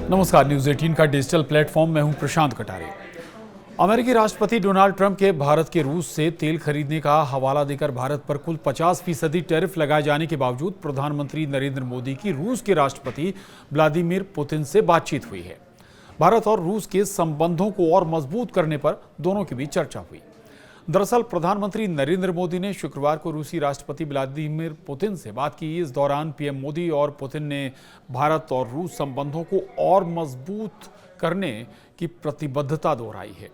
नमस्कार, न्यूज़ 18 का digital platform. मैं हूं प्रशांत कटारे। अमेरिकी राष्ट्रपति डोनाल्ड ट्रंप के भारत के रूस से तेल खरीदने का हवाला देकर भारत पर कुल 50% टैरिफ लगाए जाने के बावजूद प्रधानमंत्री नरेंद्र मोदी की रूस के राष्ट्रपति व्लादिमीर पुतिन से बातचीत हुई है। भारत और रूस के संबंधों को और मजबूत करने पर दोनों के बीच चर्चा हुई। दरअसल प्रधानमंत्री नरेंद्र मोदी ने शुक्रवार को रूसी राष्ट्रपति व्लादिमीर पुतिन से बात की। इस दौरान पीएम मोदी और पुतिन ने भारत और रूस संबंधों को और मजबूत करने की प्रतिबद्धता दोहराई है।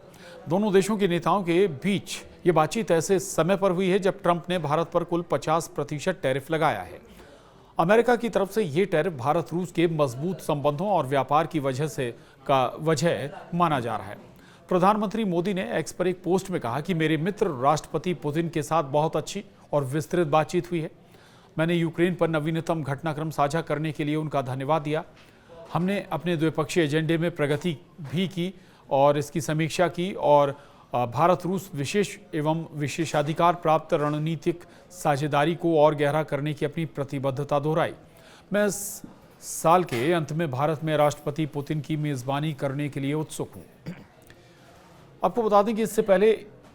दोनों देशों के नेताओं के बीच ये बातचीत ऐसे समय पर हुई है जब ट्रंप ने भारत पर कुल 50% टैरिफ लगाया है। अमेरिका की तरफ से ये टैरिफ भारत रूस के मजबूत संबंधों और व्यापार की वजह माना जा रहा है। प्रधानमंत्री मोदी ने एक्स पर एक पोस्ट में कहा कि मेरे मित्र राष्ट्रपति पुतिन के साथ बहुत अच्छी और विस्तृत बातचीत हुई है। मैंने यूक्रेन पर नवीनतम घटनाक्रम साझा करने के लिए उनका धन्यवाद दिया। हमने अपने द्विपक्षीय एजेंडे में प्रगति भी की और इसकी समीक्षा की और भारत रूस विशेष एवं विशेषाधिकार प्राप्त रणनीतिक साझेदारी को और गहरा करने की अपनी प्रतिबद्धता दोहराई। मैं इस साल के अंत में भारत में राष्ट्रपति पुतिन की मेजबानी करने के लिए उत्सुक हूँ। आपको बता दें कि इससे पहले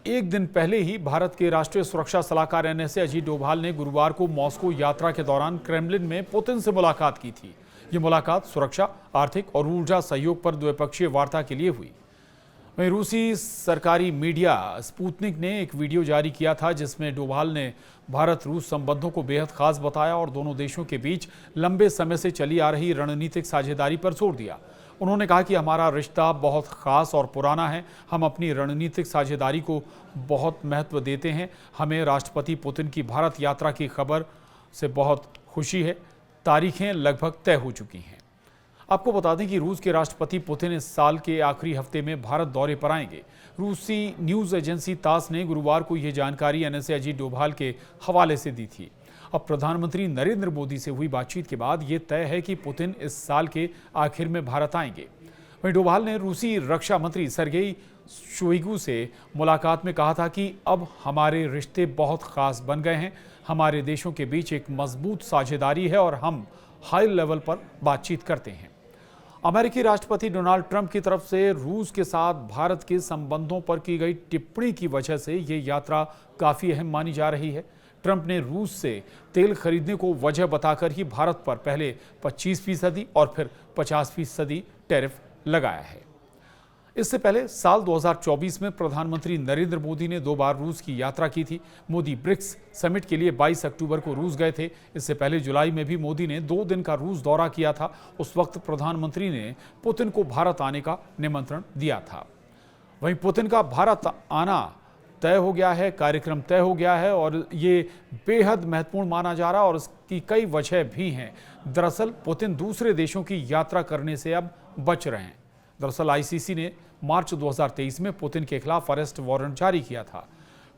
एक दिन पहले ही भारत के राष्ट्रीय सुरक्षा सलाहकार NSA अजीत डोभाल ने गुरुवार को मॉस्को यात्रा के दौरान क्रेमलिन में पुतिन से मुलाकात की थी। ये मुलाकात सुरक्षा, आर्थिक और ऊर्जा सहयोग पर द्विपक्षीय वार्ता के लिए हुई। वहीं रूसी सरकारी मीडिया स्पुतनिक ने एक वीडियो जारी किया था जिसमें डोभाल ने भारत रूस संबंधों को बेहद खास बताया और दोनों देशों के बीच लंबे समय से चली आ रही रणनीतिक साझेदारी पर जोर दिया। उन्होंने कहा कि हमारा रिश्ता बहुत खास और पुराना है। हम अपनी रणनीतिक साझेदारी को बहुत महत्व देते हैं। हमें राष्ट्रपति पुतिन की भारत यात्रा की खबर से बहुत खुशी है। तारीखें लगभग तय हो चुकी हैं। आपको बता दें कि रूस के राष्ट्रपति पुतिन इस साल के आखिरी हफ्ते में भारत दौरे पर आएंगे। रूसी न्यूज़ एजेंसी तास ने गुरुवार को यह जानकारी NSA अजीत डोभाल के हवाले से दी थी। अब प्रधानमंत्री नरेंद्र मोदी से हुई बातचीत के बाद ये तय है कि पुतिन इस साल के आखिर में भारत आएंगे। वहीं डोभाल ने रूसी रक्षा मंत्री सर्गेई शोइगु से मुलाकात में कहा था कि अब हमारे रिश्ते बहुत खास बन गए हैं। हमारे देशों के बीच एक मजबूत साझेदारी है और हम हाई लेवल पर बातचीत करते हैं। अमेरिकी राष्ट्रपति डोनाल्ड ट्रंप की तरफ से रूस के साथ भारत के संबंधों पर की गई टिप्पणी की वजह से ये यात्रा काफ़ी अहम मानी जा रही है। ट्रंप ने रूस से तेल खरीदने को वजह बताकर ही भारत पर पहले 25% और फिर 50% टैरिफ लगाया है। इससे पहले साल 2024 में प्रधानमंत्री नरेंद्र मोदी ने 2 बार रूस की यात्रा की थी। मोदी ब्रिक्स समिट के लिए 22 अक्टूबर को रूस गए थे। इससे पहले जुलाई में भी मोदी ने 2 दिन का रूस दौरा किया था। उस वक्त प्रधानमंत्री ने पुतिन को भारत आने का निमंत्रण दिया था। वहीं पुतिन का भारत आना तय हो गया है, कार्यक्रम तय हो गया है और ये बेहद महत्वपूर्ण माना जा रहा है और इसकी कई वजह भी हैं। दरअसल पुतिन दूसरे देशों की यात्रा करने से अब बच रहे हैं। दरअसल ICC ने मार्च 2023 में पुतिन के खिलाफ अरेस्ट वारंट जारी किया था।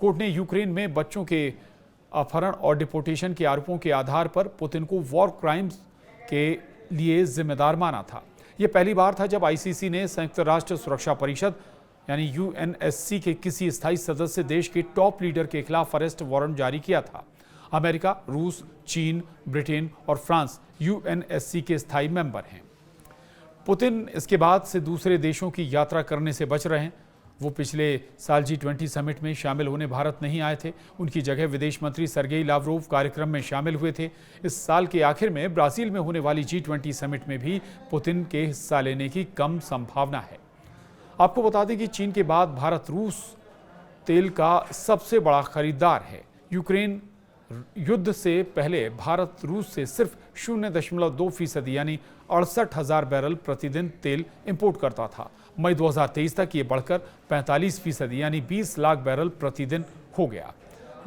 कोर्ट ने यूक्रेन में बच्चों के अपहरण और डिपोर्टेशन के आरोपों के आधार पर पुतिन को वॉर क्राइम्स के लिए जिम्मेदार माना था। ये पहली बार था जब ICC ने संयुक्त राष्ट्र सुरक्षा परिषद यानी UNSC के किसी स्थायी सदस्य देश के टॉप लीडर के खिलाफ अरेस्ट वारंट जारी किया था। अमेरिका, रूस, चीन, ब्रिटेन और फ्रांस UNSC के स्थायी मेंबर हैं। पुतिन इसके बाद से दूसरे देशों की यात्रा करने से बच रहे हैं। वो पिछले साल G20 समिट में शामिल होने भारत नहीं आए थे। उनकी जगह विदेश मंत्री सर्गेई लावरोव कार्यक्रम में शामिल हुए थे। इस साल के आखिर में ब्राजील में होने वाली G20 समिट में भी पुतिन के हिस्सा लेने की कम संभावना है। आपको बता दें कि चीन के बाद भारत रूस तेल का सबसे बड़ा खरीदार है। यूक्रेन युद्ध से पहले भारत रूस से सिर्फ 0.2% यानी 68,000 बैरल प्रतिदिन तेल इंपोर्ट करता था। मई 2023 तक ये बढ़कर 45% यानी 20 लाख बैरल प्रतिदिन हो गया।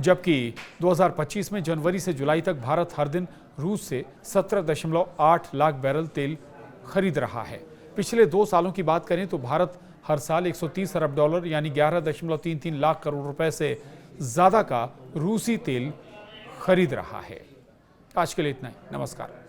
जबकि 2025 में जनवरी से जुलाई तक भारत हर दिन रूस से 17.8 लाख बैरल तेल खरीद रहा है। पिछले 2 सालों की बात करें तो भारत हर साल 130 अरब डॉलर यानी 11.33 लाख करोड़ रुपए से ज़्यादा का रूसी तेल खरीद रहा है। आज के लिए इतना ही। नमस्कार।